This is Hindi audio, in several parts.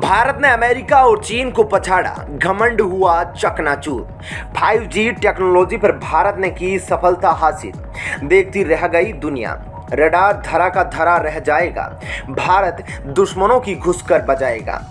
भारत ने अमेरिका और चीन को पछाड़ा, घमंड हुआ चकनाचूर। 5G टेक्नोलॉजी पर भारत ने की सफलता हासिल, देखती रह गई दुनिया। रडार धरा का धरा रह जाएगा, भारत दुश्मनों की घुसकर बजाएगा।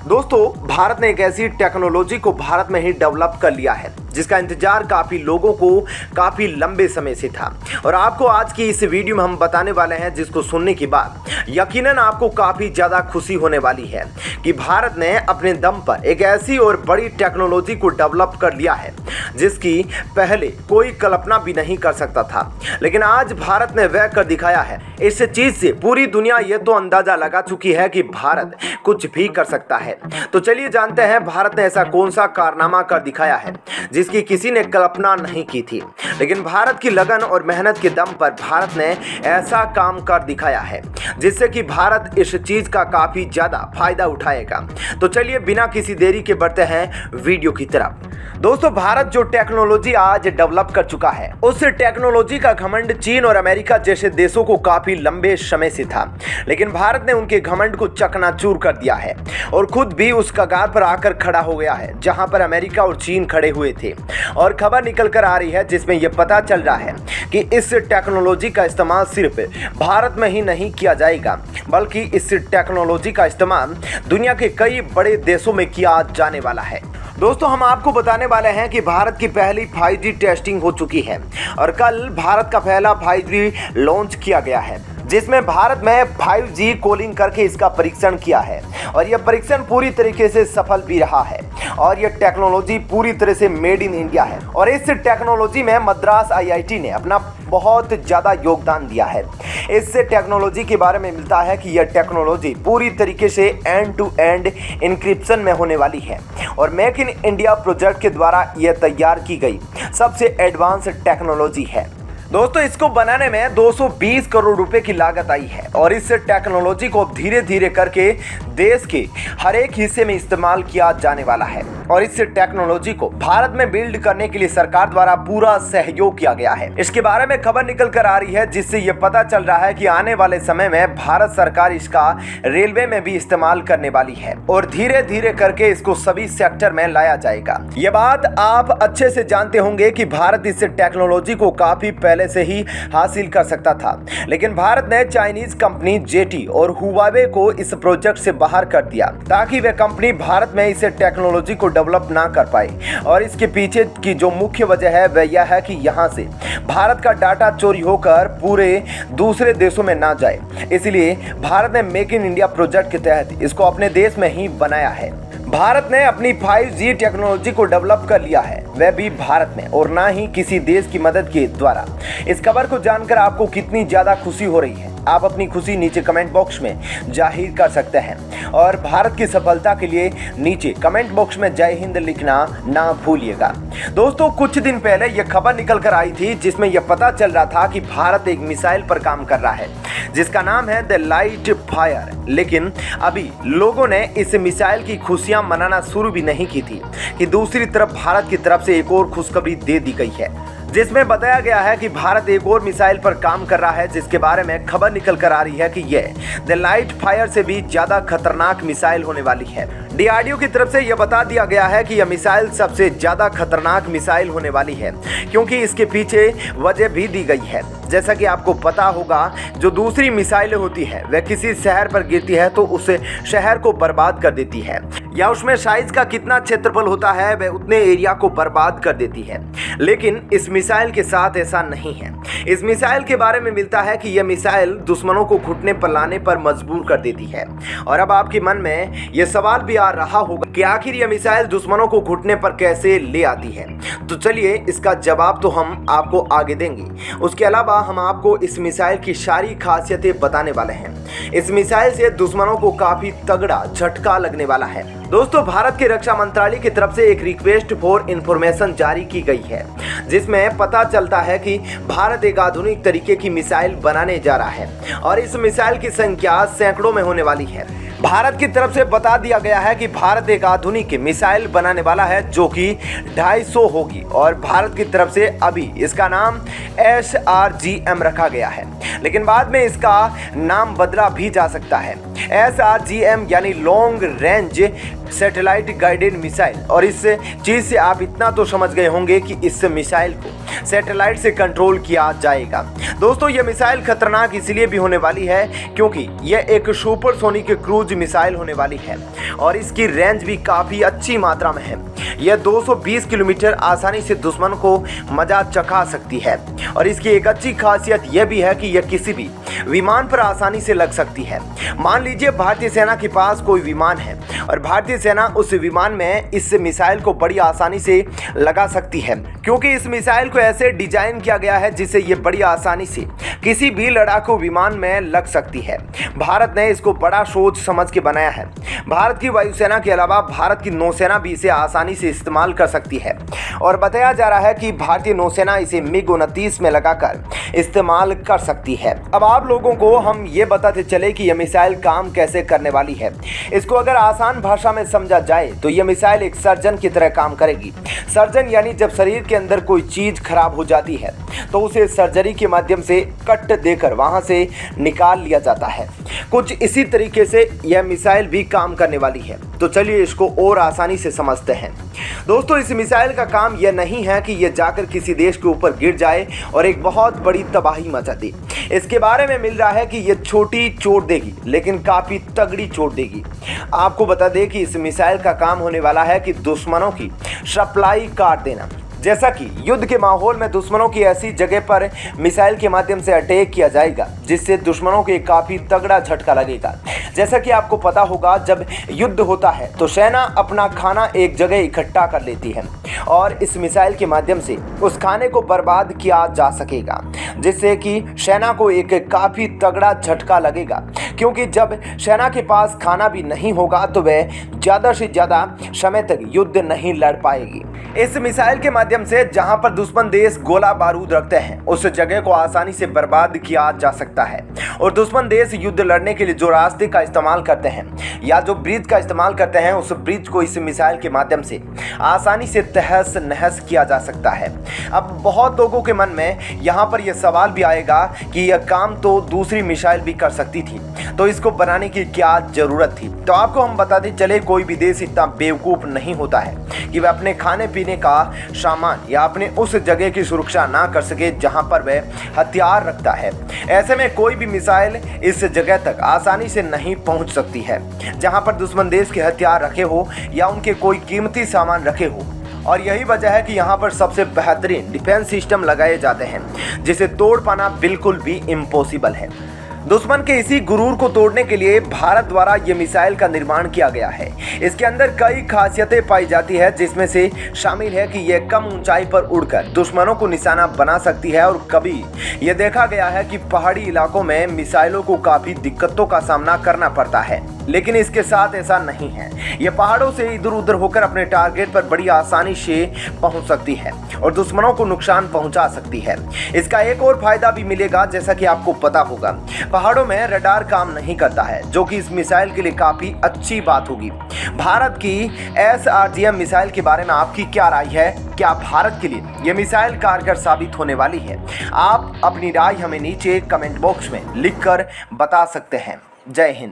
दोस्तों, भारत ने एक ऐसी टेक्नोलॉजी को भारत में ही डेवलप कर लिया है जिसका इंतजार काफ़ी लोगों को काफ़ी लंबे समय से था, और आपको आज की इस वीडियो में हम बताने वाले हैं, जिसको सुनने के बाद यकीनन आपको काफ़ी ज़्यादा खुशी होने वाली है कि भारत ने अपने दम पर एक ऐसी और बड़ी टेक्नोलॉजी को डेवलप कर लिया है जिसकी पहले कोई कल्पना भी नहीं कर सकता था, लेकिन आज भारत ने वह कर दिखाया है। इस चीज़ से पूरी दुनिया ये तो अंदाज़ा लगा चुकी है कि भारत कुछ भी कर सकता है। तो चलिए जानते हैं भारत ने ऐसा कौन सा कारनामा कर दिखाया है जिसकी किसी ने कल्पना नहीं की थी, लेकिन भारत की लगन और मेहनत के दम पर भारत ने ऐसा काम कर दिखाया है जिससे कि भारत इस चीज का काफी ज्यादा फायदा उठाएगा। तो चलिए बिना किसी देरी के बढ़ते हैं वीडियो की तरफ। दोस्तों, भारत जो टेक्नोलॉजी आज डेवलप कर चुका है, उस टेक्नोलॉजी का घमंड चीन और अमेरिका जैसे देशों को काफी लंबे समय से था, लेकिन भारत ने उनके घमंड को चकनाचूर कर दिया है और खुद भी उस कगार पर आकर खड़ा हो गया है जहां पर अमेरिका और चीन खड़े हुए थे। और खबर निकल कर आ रही है जिसमें यह पता चल रहा है कि इस टेक्नोलॉजी का इस्तेमाल सिर्फ भारत में ही नहीं किया जाएगा, बल्कि इस टेक्नोलॉजी का इस्तेमाल दुनिया के कई बड़े देशों में किया जाने वाला है। दोस्तों, हम आपको बताने वाले हैं कि भारत की पहली 5G टेस्टिंग हो चुकी है और कल भारत का पहला 5G लॉन्च किया गया है, जिसमें भारत में 5G कॉलिंग करके इसका परीक्षण किया है और यह परीक्षण पूरी तरीके से सफल भी रहा है और यह टेक्नोलॉजी पूरी तरह से मेड इन इंडिया है। और इस टेक्नोलॉजी में मद्रास IIT ने अपना बहुत ज़्यादा योगदान दिया है। इस टेक्नोलॉजी के बारे में मिलता है कि यह टेक्नोलॉजी पूरी तरीके से एंड टू एंड इंक्रिप्शन में होने वाली है और मेक इन इंडिया प्रोजेक्ट के द्वारा यह तैयार की गई सबसे एडवांस टेक्नोलॉजी है। दोस्तों, इसको बनाने में 220 करोड़ रुपए की लागत आई है और इस टेक्नोलॉजी को धीरे धीरे करके देश के हर एक हिस्से में इस्तेमाल किया जाने वाला है और इस टेक्नोलॉजी को भारत में बिल्ड करने के लिए सरकार द्वारा पूरा सहयोग किया गया है। इसके बारे में खबर निकल कर आ रही है जिससे ये पता चल रहा है कि आने वाले समय में भारत सरकार इसका रेलवे में भी इस्तेमाल करने वाली है और धीरे धीरे करके इसको सभी सेक्टर में लाया जाएगा। ये बात आप अच्छे से जानते होंगे कि भारत इस टेक्नोलॉजी को काफी पहले से ही हासिल कर सकता था, लेकिन भारत ने चाइनीज कंपनी जेटी और हुआवे को इस प्रोजेक्ट से बाहर कर दिया ताकि वे कंपनी भारत में इस टेक्नोलॉजी को डेवलप ना कर पाई। और इसके पीछे की जो मुख्य वजह है वह यह है कि यहाँ से भारत का डाटा चोरी होकर पूरे दूसरे देशों में ना जाए, इसलिए भारत ने मेक इन इंडिया प्रोजेक्ट के तहत इसको अपने देश में ही बनाया है। भारत ने अपनी 5G टेक्नोलॉजी को डेवलप कर लिया है, वह भी भारत में और ना ही किसी देश की मदद के द्वारा। इस खबर को जानकर आपको कितनी ज्यादा खुशी हो रही है, आप अपनी खुशी नीचे कमेंट बॉक्स में जाहिर कर सकते हैं और भारत की सफलता के लिए नीचे कमेंट बॉक्स में जय हिंद लिखना ना भूलिएगा। दोस्तों, कुछ दिन पहले यह खबर निकल कर आई थी जिसमें यह पता चल रहा था कि भारत एक मिसाइल पर काम कर रहा है जिसका नाम है द लाइट फायर, लेकिन अभी लोगों ने इस मिसाइल की खुशियां मनाना शुरू भी नहीं की थी कि दूसरी तरफ भारत की तरफ से एक और खुशखबरी दे दी गई है जिसमें बताया गया है कि भारत एक और मिसाइल पर काम कर रहा है जिसके बारे में खबर निकल कर आ रही है कि यह द लाइट फायर से भी ज्यादा खतरनाक मिसाइल होने वाली है। DRDO की तरफ से यह बता दिया गया है कि यह मिसाइल सबसे ज्यादा खतरनाक मिसाइल होने वाली है क्योंकि इसके पीछे वजह भी दी गई है। जैसा कि आपको पता होगा, जो दूसरी मिसाइलें होती है वह किसी शहर पर गिरती है तो उस शहर को बर्बाद कर देती है, या उसमें साइज का कितना क्षेत्रफल होता है वह उतने एरिया को बर्बाद कर देती है, लेकिन इस मिसाइल के साथ ऐसा नहीं है। इस मिसाइल के बारे में मिलता है कि यह मिसाइल दुश्मनों को घुटने पर लाने पर मजबूर कर देती है। और अब आपके मन में यह सवाल भी आ रहा होगा कि आखिर यह मिसाइल दुश्मनों को घुटने पर कैसे ले आती है, तो चलिए इसका जवाब तो हम आपको आगे देंगे। उसके अलावा हम आपको इस मिसाइल की सारी खासियतें बताने वाले हैं। इस मिसाइल से दुश्मनों को काफी तगड़ा झटका लगने वाला है। दोस्तों, भारत के रक्षा मंत्रालय की तरफ से एक रिक्वेस्ट फॉर इंफॉर्मेशन जारी की गई है, जिसमें पता चलता है कि भारत एक आधुनिक तरीके की मिसाइल बनाने जा रहा है और इस मिसाइल की संख्या सैकड़ों में होने वाली है। भारत की तरफ से बता दिया गया है कि भारत एक आधुनिक मिसाइल बनाने वाला है जो कि 250 होगी और भारत की तरफ से अभी इसका नाम SRGM रखा गया है, लेकिन बाद में इसका नाम बदला भी जा सकता है। SRGM यानी long range satellite guided missile. और इस चीज से आप इतना तो समझ गए होंगे कि इस मिसाइल को सैटेलाइट से कंट्रोल किया जाएगा। दोस्तों, यह मिसाइल खतरनाक इसलिए भी होने वाली है क्योंकि यह एक सुपरसोनिक क्रूज मिसाइल होने वाली है और इसकी रेंज भी काफी अच्छी मात्रा में है। यह 220 किलोमीटर आसानी से दुश्मन को मजा चखा सकती है और इसकी एक अच्छी खासियत यह भी है कि यह किसी भी विमान पर आसानी से लग सकती है। मान लीजिए भारतीय सेना के पास कोई विमान है और भारतीय सेना उस विमान में इस मिसाइल को बड़ी आसानी से लगा सकती है, क्योंकि इस मिसाइल को ऐसे डिजाइन किया गया है जिससे ये बड़ी आसानी से किसी भी लड़ाकू विमान में लग सकती है। भारत ने इसको बड़ा सोच समझ के बनाया है। भारत की वायुसेना के अलावा भारत की नौसेना भी इसे आसानी से इस्तेमाल कर सकती है और बताया जा रहा है कि भारतीय नौसेना इसे MiG-29 में लगाकर इस्तेमाल कर सकती है। अब आप लोगों को हम ये बताते चले कि यह मिसाइल काम कैसे करने वाली है। इसको अगर आसान भाषा में समझा जाए तो यह मिसाइल एक सर्जन की तरह काम करेगी। सर्जन यानी जब शरीर के अंदर कोई चीज खराब हो जाती है तो उसे सर्जरी के माध्यम से कट देकर वहां से निकाल लिया जाता है। कुछ इसी तरीके से यह मिसाइल भी काम करने वाली है। तो चलिए इसको और आसानी से समझते हैं। दोस्तों, इस मिसाइल का काम यह नहीं है कि यह जाकर किसी देश के ऊपर गिर जाए और एक बहुत बड़ी तबाही मचा दे। इसके बारे में मिल रहा है कि यह छोटी चोट देगी लेकिन काफी तगड़ी चोट देगी। आपको बता दें कि इस मिसाइल का काम होने वाला है कि दुश्मनों की सप्लाई काट देना। जैसा कि युद्ध के माहौल में दुश्मनों की ऐसी जगह पर मिसाइल के माध्यम से अटैक किया जाएगा जिससे दुश्मनों को काफी तगड़ा झटका लगेगा। जैसा कि आपको पता होगा, जब युद्ध होता है तो सेना अपना खाना एक जगह इकट्ठा कर लेती है और इस मिसाइल के माध्यम से उस खाने को बर्बाद किया जा सकेगा, जिससे कि सेना को एक काफी तगड़ा झटका लगेगा, क्योंकि जब सेना के पास खाना भी नहीं होगा तो वह ज्यादा से ज्यादा समय तक युद्ध नहीं लड़ पाएगी। इस मिसाइल के माध्यम से जहां पर दुश्मन देश गोला बारूद रखते हैं उस जगह को आसानी से बर्बाद किया जा सकता है और दुश्मन देश युद्ध लड़ने के लिए जो रास्ते का इस्तेमाल करते हैं या जो ब्रिज का इस्तेमाल करते हैं उस ब्रिज को इस मिसाइल के माध्यम से आसानी से तहस नहस किया जा सकता है। अब बहुत लोगों के मन में यहाँ पर यह सवाल भी आएगा कि यह काम तो दूसरी मिसाइल भी कर सकती थी, तो इसको बनाने की क्या जरूरत थी। तो आपको हम बताते चले, कोई भी देश इतना बेवकूफ़ नहीं होता है कि वह अपने खाने पीने का सामान या अपने उस जगह की सुरक्षा ना कर सके जहां पर वह हथियार रखता है। ऐसे में कोई भी मिसाइल इस जगह तक आसानी से नहीं पहुंच सकती है जहां पर दुश्मन देश के हथियार रखे हो या उनके कोई कीमती सामान रखे हो। और यही वजह है कि यहाँ पर सबसे बेहतरीन डिफेंस सिस्टम लगाए जाते हैं जिसे तोड़ पाना बिल्कुल भी इम्पॉसिबल है। दुश्मन के इसी गुरूर को तोड़ने के लिए भारत द्वारा ये मिसाइल का निर्माण किया गया है। इसके अंदर कई खासियतें पाई जाती है, जिसमें से शामिल है कि यह कम ऊंचाई पर उड़कर दुश्मनों को निशाना बना सकती है और कभी यह देखा गया है कि पहाड़ी इलाकों में मिसाइलों को काफ़ी दिक्कतों का सामना करना पड़ता है, लेकिन इसके साथ ऐसा नहीं है। यह पहाड़ों से इधर उधर होकर अपने टारगेट पर बड़ी आसानी से पहुंच सकती है और दुश्मनों को नुकसान पहुंचा सकती है। इसका एक और फायदा भी मिलेगा, जैसा कि आपको पता होगा, पहाड़ों में रडार काम नहीं करता है, जो कि इस मिसाइल के लिए काफ़ी अच्छी बात होगी। भारत की SRGM मिसाइल के बारे में आपकी क्या राय है? क्या भारत के लिए यह मिसाइल कारगर साबित होने वाली है? आप अपनी राय हमें नीचे कमेंट बॉक्स में लिखकर बता सकते हैं। जय हिंद।